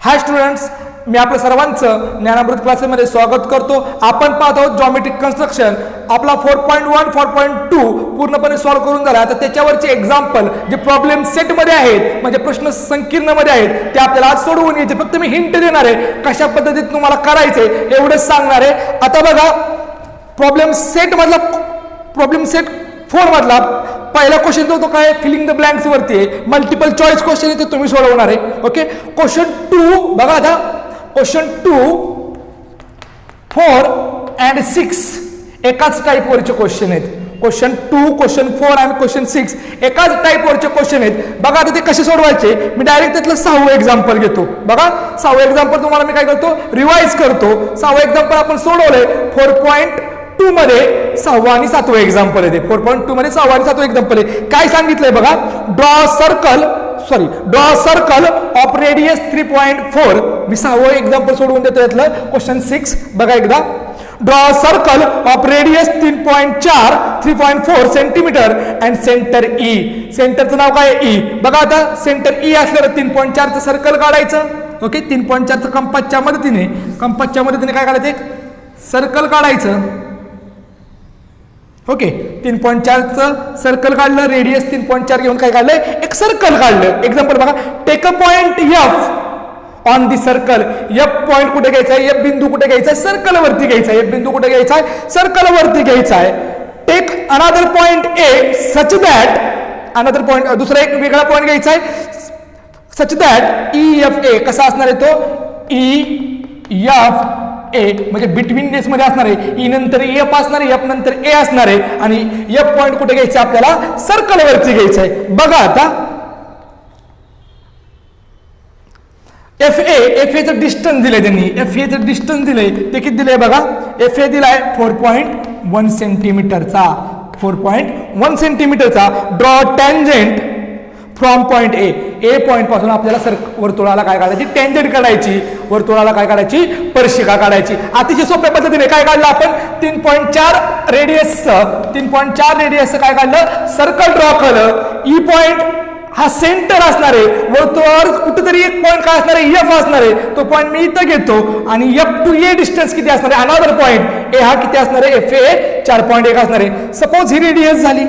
हाय students, मी आपल्या सर्वांचं ज्ञानामृत क्लासेसमध्ये स्वागत करतो. आपण पाहत आहोत जॉमेट्रिक कन्स्ट्रक्शन. आपला 4.1 4.2 पूर्णपणे सॉल्व्ह करून झाला. आता त्याच्यावरचे एक्झाम्पल जे प्रॉब्लेम सेटमध्ये आहेत म्हणजे प्रश्न संकीर्णमध्ये आहेत ते आपल्याला आज सोडवून घ्यायचे. फक्त मी हिंट देणार आहे कशा पद्धतीत तुम्हाला करायचे एवढंच सांगणार आहे. आता बघा, प्रॉब्लेम सेट 4 मधला पहिला क्वेश्चन जो तो काय फिलिंग द ब्लँक्स वरती आहे. मल्टिपल चॉईस क्वेश्चन आहे, ते तुम्ही सोडवणार आहे. ओके, क्वेश्चन 2 बघा. आता क्वेश्चन 2, 4 and 6 एकाच टाईपवरचे क्वेश्चन आहेत. क्वेश्चन 2, क्वेश्चन 4 आणि क्वेश्चन 6 एकाच टाईपवरचे क्वेश्चन आहेत. बघा आता ते कसे सोडवायचे. मी डायरेक्ट त्यातलं 6वं एक्झाम्पल घेतो. बघा 6वं एक्झाम्पल तुम्हाला मी काय करतो, रिवाइज करतो. 6वं एक्झाम्पल आपण सोडवलंय 4.2 मध्ये 6वं आणि 7वं एक्झाम्पल आहे. 4.2 मध्ये 6वं आणि 7वं एक्झाम्पल आहे. काय सांगितलंय बघा, ड्रॉ सर्कल ऑफ रेडियस 3.4. मी 6वं एक्झाम्पल सोडवून देतो यातलं. क्वेश्चन 6 बघा एकदा. Draw circle of radius 3.4 centimetre and centre E. सेंटरचं नाव काय, ई. बघा आता सेंटर ई असल्यावर 3.4चं सर्कल काढायचं. ओके, 3.4चं कंपासच्या मदतीने काय काढायचं, एक सर्कल काढायचं. ओके, 3.4चं सर्कल काढलं, रेडियस 3.4 घेऊन काय काढलंय, एक सर्कल काढलं. एक्झाम्पल बघा, take a point F on the circle. F point कुठे घ्यायचा आहे, एफ बिंदू कुठे घ्यायचा आहे, सर्कल वरती घ्यायचा आहे. एफ बिंदू कुठे घ्यायचा आहे, सर्कल वरती घ्यायचा आहे. Take another point A such that, another point दुसरा एक वेगळा पॉइंट घ्यायचा आहे such that E F A कसा असणार आहे तो, ई एफ ए म्हणजे बिटवीन डेस मध्ये असणार आहे. ई नंतर एफ असणार आहे, एफ नंतर ए असणार आहे आणि एफ पॉइंट कुठे घ्यायचं आपल्याला, सर्कल वरती घ्यायचं आहे. बघा आता एफ एचं डिस्टन्स दिलंय त्यांनी. एफ एचं डिस्टन्स दिलंय ते किती दिलंय बघा. एफ ए दिलाय 4.1 सेंटीमीटरचा. 4.1 सेंटीमीटरचा. Draw tangent from point A point पासून आपल्याला वर्तुळाला काय काढायची, टँजेंट काढायची. वर्तुळाला काय काढायची, स्पर्शिका काढायची. अतिशय सोप्या पद्धतीने काय काढलं आपण, 3.4 रेडियसचं काय काढलं, सर्कल ड्रॉ केलं. ई पॉइंट हा सेंटर असणार आहे. वर्तुळावर कुठेतरी एक पॉइंट काय असणार आहे, एफ असणार आहे. तो पॉइंट मी इथं घेतो आणि एफ टू ए डिस्टन्स किती असणार आहे, अनदर पॉइंट ए हा किती असणार आहे, एफ ए 4.1 असणार आहे. सपोज ही रेडियस झाली,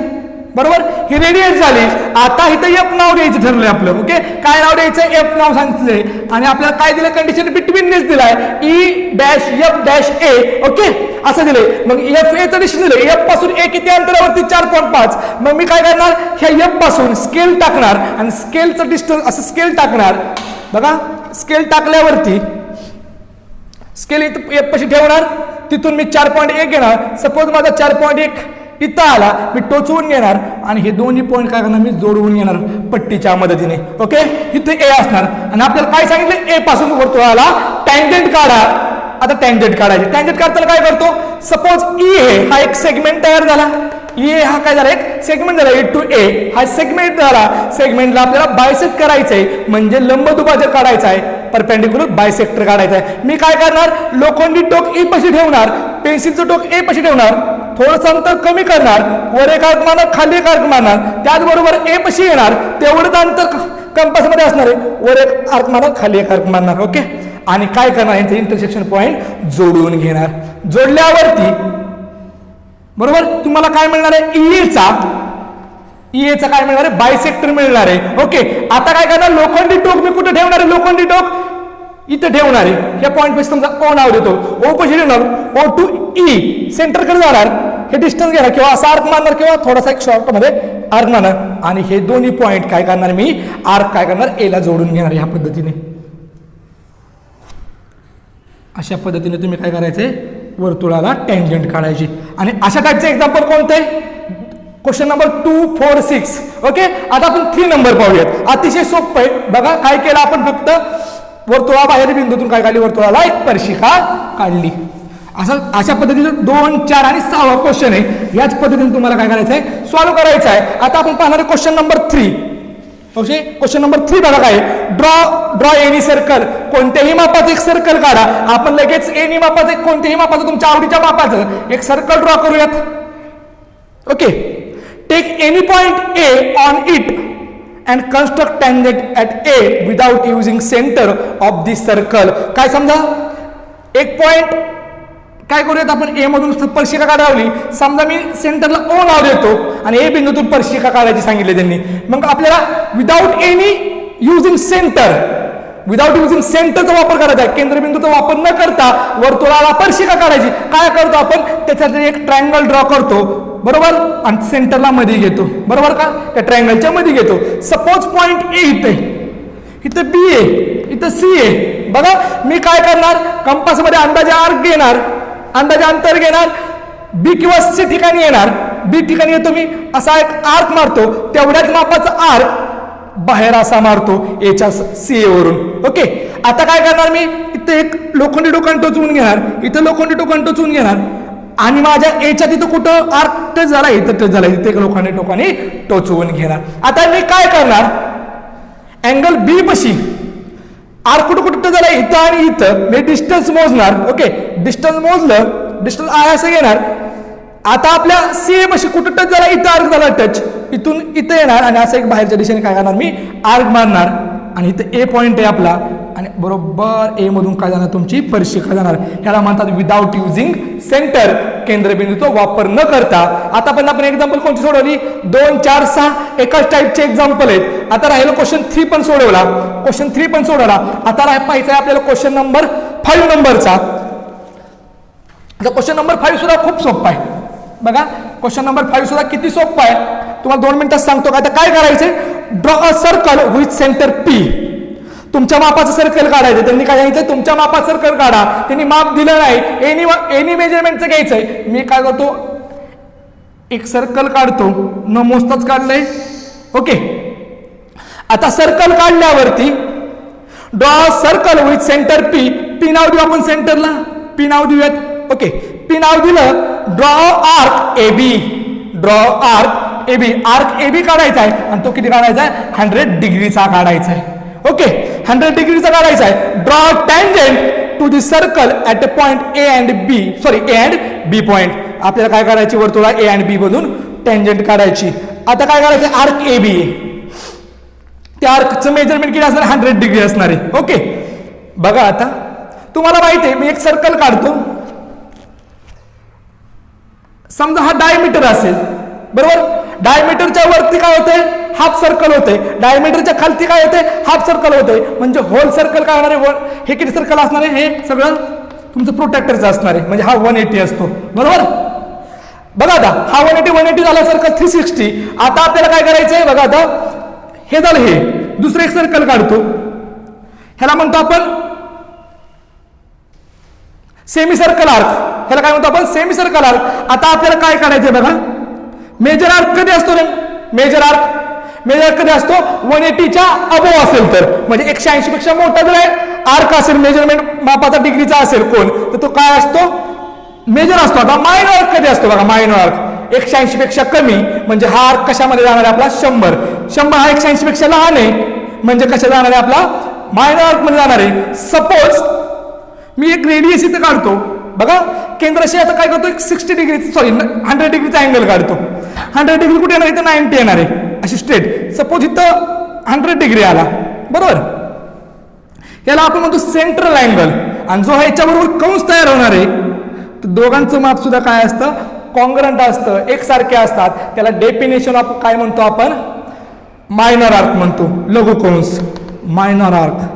बरोबर, ही रेडियस झाली. आता इथं एफ नाव द्यायचं ठरलंय आपलं. ओके, काय नाव द्यायचं, एफ नाव सांगितलंय आणि आपल्याला काय दिलं, कंडिशन बिटवीन नेस दिलाय, ई डॅश एफ डॅश ए. ओके, असं दिलंय. मग एफ ए चं डिस्टन्स दिलंय, एफ पासून ए किती अंतरावरती, 4.5. मग मी काय करणार, ह्या एफ पासून स्केल टाकणार आणि स्केलचं डिस्टन्स असं स्केल टाकणार. बघा, स्केल टाकल्यावरती स्केल इथं एफ पाशी ठेवणार, तिथून मी 4.1 घेणार. सपोज माझा 4.1 इथं आला, मी टोचवून घेणार आणि हे दोन्ही पॉईंट काय करणार, मी जोडवून घेणार पट्टीच्या मदतीने. ओके, इथे ए असणार आणि आपल्याला काय सांगितलं, ए पासून वर्तुळाला टँजेंट काढा. आता टँजेंट काढायचे. टँजेंट काढताना काय करतो, सपोज ई ए हा एक सेगमेंट तयार झाला. ई ए हा काय झाला, एक सेगमेंट झाला. ए टू ए हा सेगमेंट झाला. सेगमेंटला आपल्याला बायसेक्ट करायचंय म्हणजे लंबदुभाजक काढायचा आहे, परपेंडिक्युलर बायसेक्टर काढायचा आहे. मी काय करणार, लोखंडी टोक ई पाशी ठेवणार, पेन्सिलचं टोक ए पाशी ठेवणार, थोडंसं अंतर कमी करणार, वर एक आर्क मारणार, खाली एक आर्क मारणार, त्याचबरोबर ए पाशी येणार, तेवढंच अंतर कंपासमध्ये असणार आहे, वर एक आर्क मारणार, खाली एक आर्क मारणार. ओके, आणि काय करणार, यांचं इंटरसेक्शन पॉइंट जोडून घेणार. जोडल्यावरती बरोबर तुम्हाला काय मिळणार आहे, ईएचा काय मिळणार आहे, बायसेक्टर मिळणार आहे. ओके, आता काय करणार, लोखंडी टोक मी कुठे ठेवणार आहे, लोखंडी टोक इथं ठेवणार आहे. या पॉईंट पाशी समजा ओ नाव देतो, ओ पाशी ठेवणार, ओ टू ई सेंटर कडे जाणार, हे डिस्टन्स घेणार किंवा असा आर्क मारणार किंवा थोडासा एक शॉर्ट मध्ये आर्क मारणार आणि हे दोन्ही पॉईंट काय करणार, मी आर्क काय करणार, ए ला जोडून घेणार. ह्या पद्धतीने, अशा पद्धतीने तुम्ही काय करायचंय, वर्तुळाला टँजेंट काढायची. आणि अशा टाईपचे एक्झाम्पल कोणते, क्वेश्चन नंबर 2, 4, 6. ओके, आता आपण 3 नंबर पाहूयात. अतिशय सोपं आहे. बघा काय केलं आपण, फक्त वर्तुळाबाहेर बिंदूतून काय काढली, वर्तुळाला एक स्पर्शिका काढली. अशा पद्धतीने 2, 4 आणि 6वा क्वेश्चन आहे. याच पद्धतीने तुम्हाला काय करायचं आहे, सॉल्व्ह करायचं आहे. आता आपण पाहणार आहे question number 3. Okay, question number 3 बघा काय, ड्रॉ एनी सर्कल. कोणत्याही मापाचं एक सर्कल काढा. आपण लगेच एनी मापाचं, कोणत्याही मापाचं, तुमच्या आवडीच्या मापाचं एक सर्कल ड्रॉ करूयात. Okay, take any point A on it and construct tangent at A without using centre of the circle. काय समजा एक पॉइंट काय करूयात आपण ए मधून स्पर्शिका काढावली. समजा मी सेंटरला ओ नाव देतो आणि ए बिंदूतून स्पर्शिका काढायची सांगितले त्यांनी. मग आपल्याला without any using centre, without using सेंटरचा वापर करायचा आहे, केंद्रबिंदूचा वापर न करता वर्तुळाला स्पर्शिका काढायची. काय करतो आपण, त्याच्यात एक ट्रायंगल ड्रॉ करतो बरोबर आणि सेंटरला मध्ये घेतो बरोबर का, त्या ट्रायंगलच्या मध्ये घेतो. सपोज पॉइंट ए इथे, इथं बी आहे, इथं सी आहे. बघा मी काय करणार, कंपासमध्ये अंदाजे आर्क घेणार, अंदाजे अंतर घेणार, बी किंवा सी ठिकाणी येणार. बी ठिकाणी येतो मी, असा एक आर्क मारतो, तेवढ्याच मापाचा आर्क बाहेर असा मारतो एच्या सी वरून. ओके, आता काय करणार मी, इथे एक लोखंडी टोकान टोचवून घेणार, इथं लोखंडी टोकान टोचवून घेणार आणि माझ्या एच्या तिथं कुठं आर्क टच झाला, इथं टच झाला, इथे एक लोखंडी टोकाने टोचवून घेणार. आता मी काय करणार, अँगल बी पशी आर्क कुठं कुठं झाला, इथं आणि इथं मी डिस्टन्स मोजणार. ओके, डिस्टन्स मोजलं, डिस्टन्स आय असं घेणार. आता आपल्या सी पशी कुठं टच झाला, इथं आर्क झाला टच, इथून इथं येणार आणि असं एक बाहेरच्या दिशेने काय करणार मी, आर्क मारणार आणि इथं ए पॉइंट आहे आपला आणि बरोबर ए मधून काय जाणार, तुमची स्पर्शिका जाणार. ह्याला म्हणतात विदाउट युझिंग सेंटर, केंद्रबिंदूचा वापर न करता. आता पण आपण एक्झाम्पल कोणती सोडवली, 2, 4, 6 एकाच टाईपचे एक्झाम्पल आहेत. आता राहिलं क्वेश्चन 3 पण सोडवला, क्वेश्चन 3 पण सोडवला. आता पाहायचं आहे आपल्याला क्वेश्चन नंबर 5 नंबरचा. आता क्वेश्चन नंबर 5 सुद्धा खूप सोपा आहे. बघा क्वेश्चन नंबर 5 सुद्धा किती सोपा आहे, तुम्हाला 2 मिनिटात सांगतो. आता काय करायचंय, draw a circle with centre P. तुमच्या मापाचं सर्कल काढायचं. त्यांनी काय सांगितलं, तुमच्या मापाचं सर्कल काढा. त्यांनी माप दिलं नाही, एनी मेजरमेंटचं घ्यायचंय. मी काय करतो, एक सर्कल काढतो, न मोजताच काढलंय. ओके, आता सर्कल काढल्यावरती draw circle with centre P. P नाव देऊ आपण सेंटरला, पी नाव देऊयात. ओके, पी नाव दिलं, draw arc A B, draw arc A B. Arc A B काढायचा आहे आणि तो किती काढायचा आहे, 100 डिग्रीचा काढायचा आहे. ओके, 100 डिग्रीचा काढायचा आहे. Draw tangent to the circle at a point A and B, sorry A and B point. आपल्याला काय करायची, वर्तुळा ए अँड बी मधून टँजेंट काढायची. आता काय करायचं, आर्क ए बी, त्या आर्कचं मेजरमेंट किती असणार, 100 डिग्री असणार आहे. ओके, बघा आता तुम्हाला माहिती आहे, मी एक सर्कल काढतो. समजा हा डायमीटर असेल बरोबर, डायमीटरच्या वरती काय होते, हाफ सर्कल होते, डायमीटरच्या खालती काय होते, हाफ सर्कल होते. म्हणजे होल सर्कल काय होणार आहे, हे किती सर्कल असणार आहे, हे सगळं तुमचं प्रोटेक्टरचं असणार आहे. म्हणजे हा 180 असतो बरोबर. बघा आता हा 180 झाला सर्कल 360. आता आपल्याला काय करायचंय, बघा आता हे झालं, हे दुसरं एक सर्कल काढतो, ह्याला म्हणतो आपण सेमी सर्कल आर्क. ह्याला काय म्हणतो आपण, सेमी सर्कल आर्क. आता आपल्याला काय काढायचंय बघा, मेजर आर्क कधी असतो रे, मेजर आर्क कधी असतो, 180च्या अबोव असेल तर, म्हणजे 180 पेक्षा मोठा जर आर्क असेल, मेजरमेंट मापाचा डिग्रीचा असेल कोण, तर तो काय असतो, मेजर असतो. आता मायनर आर्क कधी असतो बघा, मायनर आर्क 180 पेक्षा कमी, म्हणजे हा आर्क कशामध्ये जाणार आहे आपला, 100 हा 180 पेक्षा लहान आहे, म्हणजे कशा जाणार आहे आपला, मायनर आर्क मध्ये जाणार आहे. सपोज मी एक रेडियस इथं काढतो बघा, केंद्राशी आता काय करतो, एक 60 डिग्री, सॉरी 100 डिग्रीचा अँगल काढतो. 100 डिग्री कुठे येणार, इथं 90 येणार आहे अशी स्ट्रेट. सपोज इथं 100 डिग्री आला बरोबर, याला आपण म्हणतो सेंट्रल अँगल. आणि जो ह्याच्याबरोबर कंस तयार होणार आहे, तर दोघांचं माप सुद्धा काय असतं, कॉन्ग्रंट असतं, एकसारखे असतात. त्याला डेफिनेशन ऑफ काय म्हणतो आपण, मायनर आर्क म्हणतो, लघु कंस, मायनर आर्क.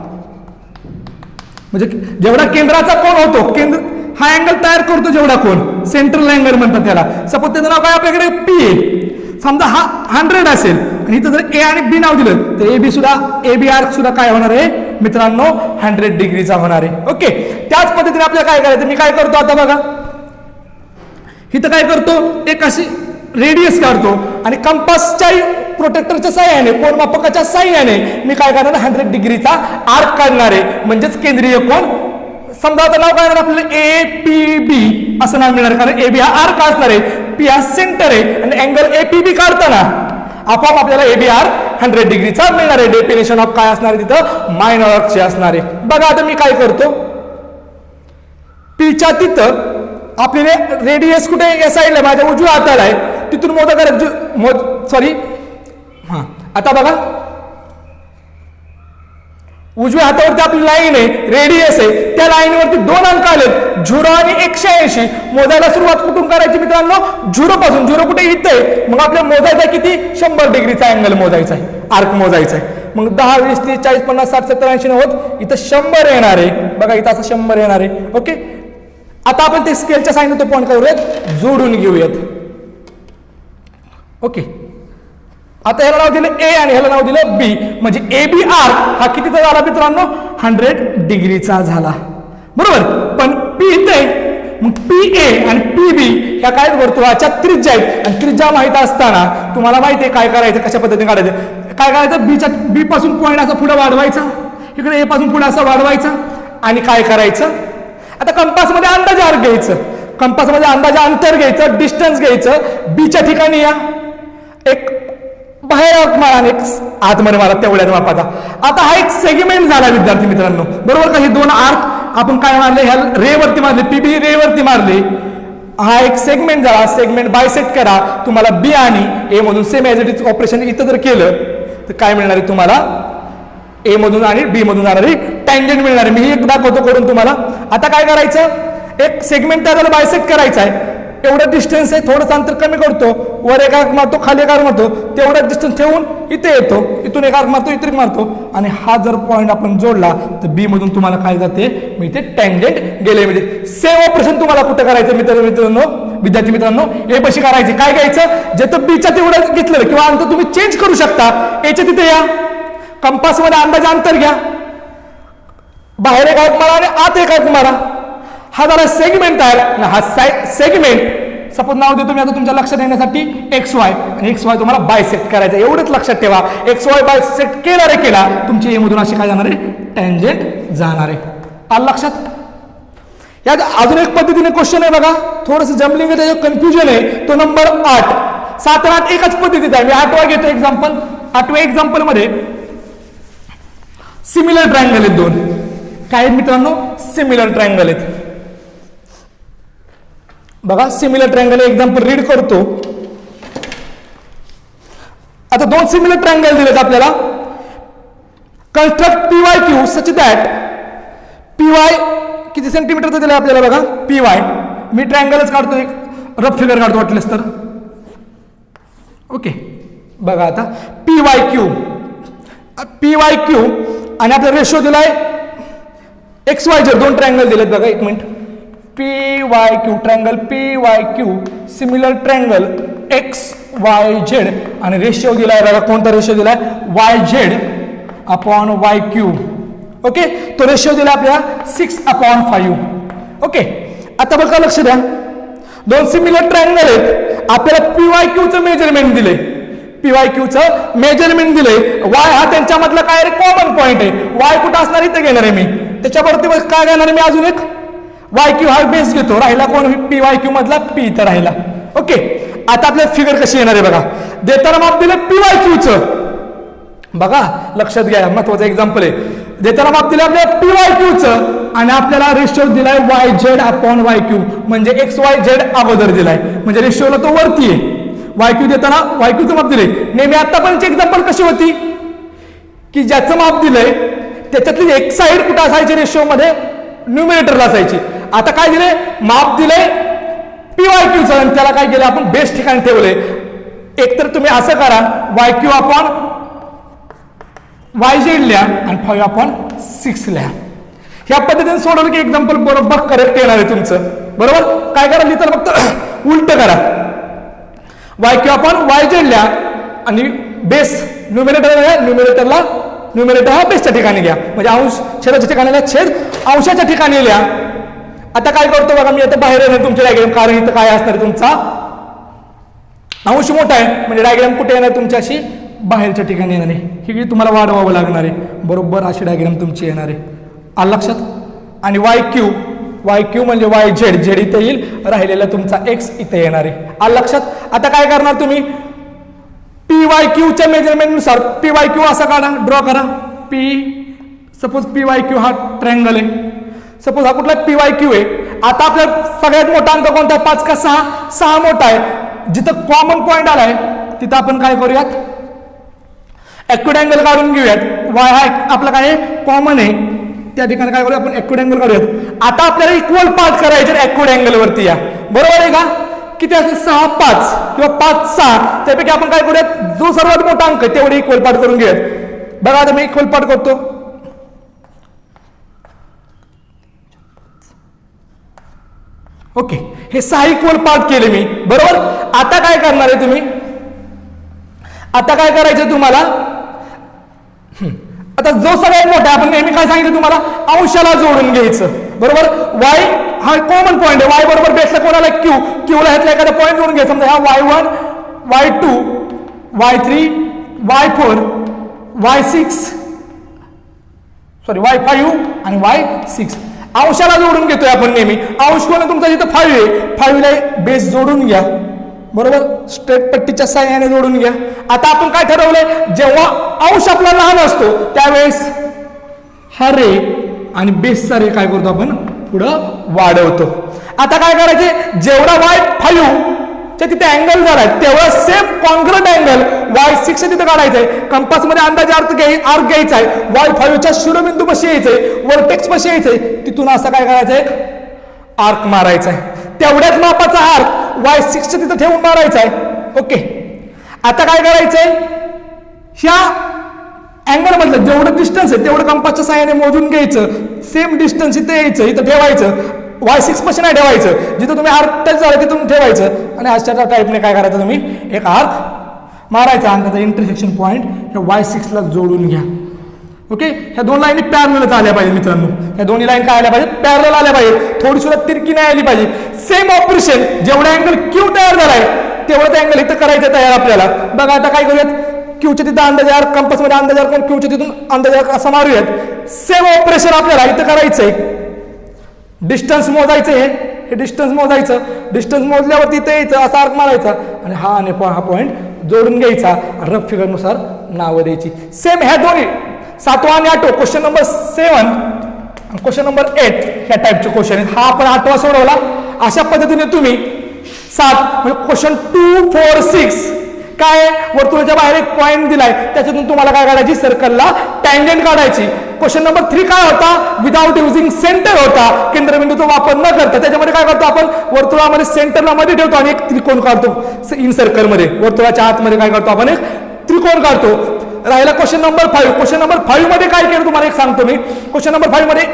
म्हणजे जेवढा केंद्राचा कोन होतो, केंद्र हा अँगल तयार करतो जेवढा कोन, सेंट्रल अँगल म्हणतात त्याला. सपोज त्याचं नाव काय आपल्याकडे पी आहे. समजा हा 100 असेल आणि इथं जर ए आणि बी नाव दिलं, तर ए बी आर्क सुद्धा काय होणार आहे मित्रांनो, 100 डिग्रीचा होणार आहे. ओके, त्याच पद्धतीने आपल्याला काय करायचं, मी काय करतो आता बघा, इथं काय करतो, एक अशी रेडियस काढतो आणि कंपासच्या प्रोटेक्टरच्या साह्याने, कोनमापकाच्या साह्याने मी काय करणार, 100 डिग्रीचा आर्क काढणार आहे. म्हणजेच केंद्रीय कोन. समजा आता नाव काय आपल्याला ए पी बी असं नाव मिळणार, कारण ए बी हा आर्क असणार आहे, पी हा सेंटर आहे आणि अँगल ए पी बी काढताना आपोआप आपल्याला ए बी आर्क 100 डिग्रीचा मिळणार आहे. डेफिनेशन ऑफ काय असणार आहे तिथं, मायनर आर्कचे असणार आहे. बघा आता मी काय करतो, पीच्या तिथं आपल्याला रेडियस कुठे या साईडला माझ्या उजव्या हाताला आहे, तिथून मोजा करायचं, सॉरी हां. आता बघा उजव्या हातावरती आपली लाईन आहे, रेडियस आहे, त्या लाईनवरती 2 अंक आलेत 0 आणि 180. मोजायला सुरुवात कुठून करायची मित्रांनो? 0 पासून. 0 कुठे इथे आहे, मग आपल्याला मोजायचा किती? 100 डिग्रीचा अँगल मोजायचा आहे, आर्क मोजायचा आहे. मग 10 20 30 40 50 60 70 80 90 इथं 100 येणार आहे बघा, इथं असं 100 येणार आहे. ओके, आता आपण ते स्केलच्या साईडने तो पॉईंट करूयात, जोडून घेऊयात. ओके, आता ह्याला नाव दिलं ए आणि ह्याला नाव दिलं बी, म्हणजे ए बी आर्क हा कितीचा झाला मित्रांनो? 100 डिग्रीचा झाला, बरोबर. पण पी इथे, मग पी ए आणि पी बी ह्या काय वर्तुळाच्या त्रिज्या आहेत, आणि त्रिज्या माहित असताना तुम्हाला माहिती आहे काय करायचं, कशा पद्धतीने काढायचं. काय करायचं? बी पासून पॉईंट असा पुढे वाढवायचा, इकडे ए पासून पुढे असा वाढवायचा, आणि काय करायचं? आता कंपासमध्ये अंदाजे आर्क घ्यायचं, कंपासमध्ये अंदाजे अंतर घ्यायचं, डिस्टन्स घ्यायचं. बीच्या ठिकाणी या एक बाहेर आर्क मारा आणि एक आतमध्ये मारा तेवढ्याच मापाचा. आता हा एक सेगमेंट झाला विद्यार्थी मित्रांनो, बरोबर का? हे 2 आर्क आपण काय मारले? ह्या रे वरती मारले, पीबी रे वरती मारले, हा एक सेगमेंट झाला. सेगमेंट बायसेक्ट करा, तुम्हाला बी आणि ए मधून same as it is operation इथं जर केलं तर काय मिळणार आहे तुम्हाला? ए मधून आणि बी मधून जाणारी टँजंट मिळणार आहे. मी हे दाखवतो करून तुम्हाला. आता काय करायचं? एक सेगमेंट त्याला बायसेक्ट करायचा आहे, एवढं डिस्टन्स आहे, थोडंसं अंतर कमी करतो, वर एक आर्क मारतो, खाली एक आर्क मारतो, तेवढं डिस्टन्स ठेवून इथे येतो, इथून एक आर्क मारतो, इथून मारतो, आणि हा जर पॉईंट आपण जोडला तर बी मधून तुम्हाला काय जाते? मी इथे टँजंट गेले. म्हणजे सेम ऑपरेशन तुम्हाला कुठं करायचं मित्रांनो, विद्यार्थी मित्रांनो? ए पशी करायची. काय घ्यायचं? जिथं बीच्या तेवढं घेतलं किंवा अंतर तुम्ही चेंज करू शकता, एच्या तिथे या, कंपासमध्ये अंदाजे अंतर घ्या, बाहेर एक आर्क मारा आणि आत एक आर्क मारा. हा झाला सेगमेंट तयार. हा सेगमेंट सपोज नाव देतो मी आता तुमच्या लक्षात येण्यासाठी एक्स वाय, आणि एक्स वाय तुम्हाला बायसेक्ट करायचं, एवढंच लक्षात ठेवा. एक्स वाय बायसेक्ट केला रे केला, तुमच्या ए मधून अशी काय जाणार आहे? टँजंट जाणार आहे. आलं लक्षात? यात अजून एक पद्धतीने क्वेश्चन आहे बघा, थोडंसं जम्बलिंग आहे, त्याच्यात कन्फ्युजन आहे. तो नंबर 8, 7 आणि 8 एकाच पद्धतीचा आहे. मी 8वा घेतो एक्झाम्पल. 8व्या एक्झाम्पल मध्ये सिमिलर ट्रायंगल आहेत 2. काय आहेत मित्रांनो? सिमिलर ट्रायंगल आहेत बघा. सिमिलर ट्रायंगल एक्झाम्पल रीड करतो. आता 2 सिमिलर ट्रायंगल दिलेत आपल्याला. Construct P Y Q such that P Y किती सेंटीमीटरचं दिलं आपल्याला बघा. पी वाय, मी ट्रायंगलच काढतो, एक रफ फिगर काढतो वाटलंच तर. ओके, बघा आता पी वाय क्यू आणि आपला रेशो दिलाय एक्स वाय झेड. 2 ट्रायंगल दिलेत बघा, एक minute. P Y Q triangle P Y Q, similar triangle x Y Z, आणि रेशिओ दिलाय बघा. कोणता रेशिओ दिलाय? Y Z upon Y Q. Okay, तो रेशिओ दिला आपल्याला 6/5. ओके, आता बघा लक्ष द्या, 2 सिमिलर ट्रायंगल आहेत. आपल्याला पी वाय क्यूचं मेजरमेंट दिले, पी वाय क्यूचं मेजरमेंट दिले. वाय हा त्यांच्यामधला काय रे? कॉमन पॉईंट आहे. वाय कुठं असणार इथं घेणार आहे मी, त्याच्यावरती काय घेणार आहे मी? अजून एक वाय क्यू हा बेस घेतो. राहिला कोण? पी वाय क्यू मधला पी इथं राहिला. ओके, आता आपल्याला फिगर कशी येणार आहे बघा. देताना माप दिलं पी वाय क्यूचं बघा, लक्षात घ्या, महत्वाचं एक्झाम्पल आहे. देताना माप दिलं आपल्याला पी वाय क्यूचं, आणि आपल्याला रेशिओ दिलाय Y Z upon Y Q, म्हणजे एक्स वाय झेड अगोदर दिलाय, म्हणजे रेशिओला तो वरती आहे. वाय क्यू देताना वाय क्यूचं माप दिले. नेहमी आतापर्यंत एक्झाम्पल कशी होती की ज्याचं माप दिलंय त्याच्यातली एक साईड कुठं असायची? रेशिओ मध्ये न्यूमिरेटरला असायची. आता काय दिले? माप दिले पी वाय क्यूचं, आणि त्याला काय केलं आपण? बेस ठिकाणी ठेवले. एकतर तुम्ही असं करा, Y Q upon Y Z लिहा आणि 5/6 लिहा. ह्या पद्धतीने सोडवलं की एक्झाम्पल बरोबर करेक्ट येणार आहे तुमचं. बरोबर? काय करा? लिहिताना फक्त उलट करा. Y Q upon Y Z लिहा आणि बेस न्यूमिरेटर हा बेसच्या ठिकाणी घ्या, म्हणजे अंश छेदाच्या ठिकाणी लिहा, छेद अंशाच्या ठिकाणी लिहा. आता काय करतो बघा, मी आता बाहेर येणार तुमच्या डायग्राम, कारण इथं काय असणार आहे? तुमचा अंश मोठा आहे, म्हणजे डायग्राम कुठे येणार? तुमच्याशी बाहेरच्या ठिकाणी येणार आहे. ही तुम्हाला वाढवावं लागणार आहे. बरोबर अशी डायग्राम तुमची येणार आहे. आलं लक्षात? आणि वाय क्यू म्हणजे वाय झेड, झेड इथे येईल, राहिलेला तुमचा एक्स इथे येणार आहे. आलं लक्षात? आता काय करणार तुम्ही? पी वाय क्यूच्या मेजरमेंटनुसार पी वाय क्यू असा काढा, ड्रॉ करा. सपोज पी वाय क्यू हा ट्रायंगल आहे, सपोज हा कुठला पी वाय क्यू आहे. आता आपल्या सगळ्यात मोठा अंक कोणता आहे? 5 का 6? 6 मोठा आहे. जिथं कॉमन पॉईंट आलाय तिथं आपण काय करूयात? ॲक्युट अँगल काढून घेऊयात. वाय हा आपला काय कॉमन आहे, त्या ठिकाणी काय करूया आपण ॲक्युट अँगल काढूयात. आता आपल्याला इक्वल पार्ट करायचे ॲक्युट अँगलवरती या, बरोबर आहे का? किती असेल 6 5 किंवा 5 6, त्यापैकी आपण काय करूयात जो सर्वात मोठा अंक आहे तेवढे इक्वल पार्ट करून घेऊयात. बघा आता मी इक्वल पार्ट करतो. ओके, हे 6 इक्वल पार्ट केले मी, बरोबर. आता काय करणार आहे तुम्ही, आता काय करायचं तुम्हाला, आता जो सगळ्यात मोठा आपण नेहमी काय सांगितलं तुम्हाला, अंशाला जोडून घ्यायचं, बरोबर. वाय हा कॉमन पॉईंट आहे, वाय बरोबर बेसला कोणाला क्यू, क्यूला ह्यातला एखादा पॉईंट जोडून घ्यायचा. समजा हा y1 y2 y3 y4 y6 sorry y5 आणि y6 अंशाला जोडून घेतोय आपण नेहमी. अंश कोण तुमचा जिथं 5 आहे, 5 ला बेस जोडून घ्या, बरोबर. स्ट्रेट पट्टीच्या साह्याने जोडून घ्या. आता आपण काय ठरवलंय, जेव्हा अंश आपला लहान असतो त्यावेळेस हा रे आणि बेसचा रे काय करतो आपण पुढं वाढवतो. आता काय करायचे, जेवढा y5 च्या तिथे अँगल झालाय तेवढा सेम कॉन्क्रीट अँगल y6 तिथे काढायचंय. कंपास मध्ये अंदाजे आर्क घ्यायचा आहे, y5 च्या शिरोबिंदू पाशी यायचंय, वर्टेक्स पाशी यायचंय, तिथून असं काय करायचंय आर्क मारायचा आहे. तेवढ्याच मापाचा आर्क y6 च्या तिथे ठेवून मारायचा आहे. ओके, आता काय करायचंय, ह्या अँगल मधलं जेवढं डिस्टन्स आहे तेवढं कंपासच्या साहाय्याने मोजून घ्यायचं. सेम डिस्टन्स इथे यायचं, इथं ठेवायचं. y6 पाशी नाही ठेवायचं, जिथं तुम्ही आर्क टच झालं तिथून ठेवायचं आणि अशा टाईपने काय करायचं तुम्ही एक आर्क मारायचा आणि त्याचा इंटरसेक्शन पॉईंट ह्या y6 ला जोडून घ्या. ओके, ह्या दोन लाईनी पॅरलच आल्या पाहिजे मित्रांनो. ह्या दोन्ही लाईन काय आल्या पाहिजे, पॅरल आल्या पाहिजे, थोडी सुद्धा तिरकी नाही आली पाहिजे. सेम ऑपरेशन, जेवढा अँगल क्यू तयार झालाय तेवढा अँगल इथं करायचं तयार आपल्याला. बघा आता काय करूयात, क्यूच्या तिथं अंदाजे आर्क, कंपास मध्ये अंदाजे आर्क, क्यूच्या तिथून अंदाजे आर्क असं मारूयात. सेम ऑपरेशन आपल्याला इथं करायचंय. डिस्टन्स मोजायचं, हे डिस्टन्स मोजायचं, डिस्टन्स मोजल्यावरती इथं यायचं, असा आर्क मारायचा आणि हा आणि हा पॉईंट जोडून घ्यायचा. रफ फिगर नुसार नावं द्यायची. सेम ह्या दोन्ही 7वा आणि 8वा क्वेश्चन नंबर 7 क्वेश्चन नंबर 8 ह्या टाईपचे क्वेश्चन आहेत. हा आपण 8वा सोडवला. अशा पद्धतीने तुम्ही 7 म्हणजे क्वेश्चन 2 4 6 काय वर्तुळाच्या बाहेर एक पॉईंट दिलाय, त्याच्यातून तुम्हाला काय काढायची, सर्कलला टँजंट काढायची. क्वेश्चन नंबर 3 काय होता, विदाउट युझिंग सेंटर होता, केंद्रबिंदूचा वापर न करता. त्याच्यामध्ये काय करतो आपण, वर्तुळामध्ये सेंटरला मध्ये ठेवतो आणि एक त्रिकोण काढतो इन सर्कलमध्ये. वर्तुळाच्या आतमध्ये काय करतो आपण एक त्रिकोण काढतो. राहिला क्वेश्चन नंबर 5. क्वेश्चन नंबर 5 मध्ये काय केलं तुम्हाला एक सांगतो मी. क्वेश्चन नंबर 5 मध्ये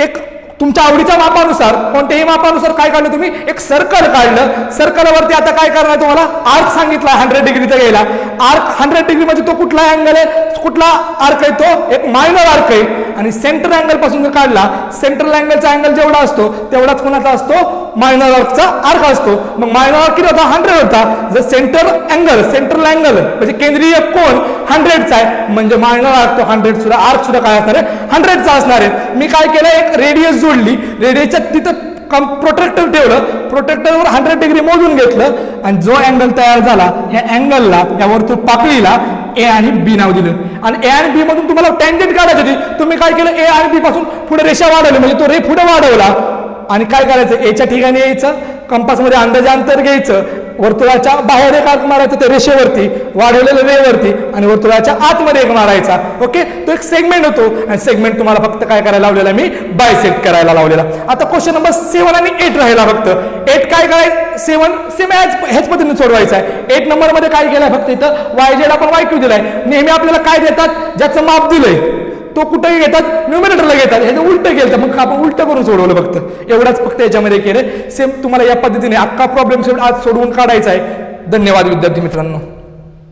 एक तुमच्या आवडीच्या मापानुसार, कोणत्याही मापानुसार काय काढलं तुम्ही, एक सर्कल काढलं. सर्कलवरती आता काय करणार तुम्हाला, आर्क सांगितला 100 डिग्रीचा घ्यायला. आर्क 100 डिग्री म्हणजे तो कुठला अँगल आहे, कुठला आर्क आहे, तो एक मायनर आर्क आहे. आणि सेंट्रल अँगल पासून जर काढला, सेंट्रल अँगलचा अँगल जेवढा असतो तेवढाच कोणाचा असतो, मायनर आर्कचा आर्क असतो. मग मायनर आर्क किती होता, 100 होता. जर सेंट्रल अँगल म्हणजे केंद्रीय कोन 100चा आहे, म्हणजे मायनर आर्क तो 100 सुद्धा, आर्क सुद्धा काय असणार आहे, 100चा असणार आहे. मी काय केलं, एक रेडियस जोडली, रेडियसच्या तिथं प्रोटेक्टर ठेवलं, प्रोटेक्टरवर 100 डिग्री मोजून घेतलं आणि जो अँगल तयार झाला ह्या अँगलला, या वर्तुळ पाकळीला ए आणि बी नाव दिलं. आणि ए आणि बी मधून तुम्हाला टँजंट काढायची होती. तुम्ही काय केलं, ए आणि बी पासून पुढे रेषा वाढवली, म्हणजे तो रे पुढे वाढवला. आणि काय करायचं, एच्या ठिकाणी यायचं, कंपासमध्ये अंदाजे अंतर घ्यायचं, वर्तुळाच्या बाहेर एक आर्क मारायचं त्या रेषेवरती, वाढवलेल्या रेवरती, आणि वर्तुळाच्या आतमध्ये एक मारायचा. ओके, तो एक सेगमेंट होतो आणि सेगमेंट तुम्हाला फक्त काय करायला लावलेला, मी बायसेक्ट करायला लावलेला. आता क्वेश्चन नंबर 7 आणि 8 राहिला फक्त. 8 काय करायचं, 7 सेम ह्याच पद्धतीने सोडवायचा आहे. 8 नंबर मध्ये काय केलंय, फक्त इथं YZ आपण YQ दिलाय. नेहमी आपल्याला काय देतात, ज्याचं माप दिलंय तो कुठेही घेतात, न्यूमरेटरला घेतात. ह्याचं उलटं केलं, मग आपण उलटं करून सोडवलं फक्त. एवढाच फक्त याच्यामध्ये केलं. सेम तुम्हाला या पद्धतीने अख्खा प्रॉब्लेम आज सोडवून काढायचा आहे. धन्यवाद विद्यार्थी मित्रांनो.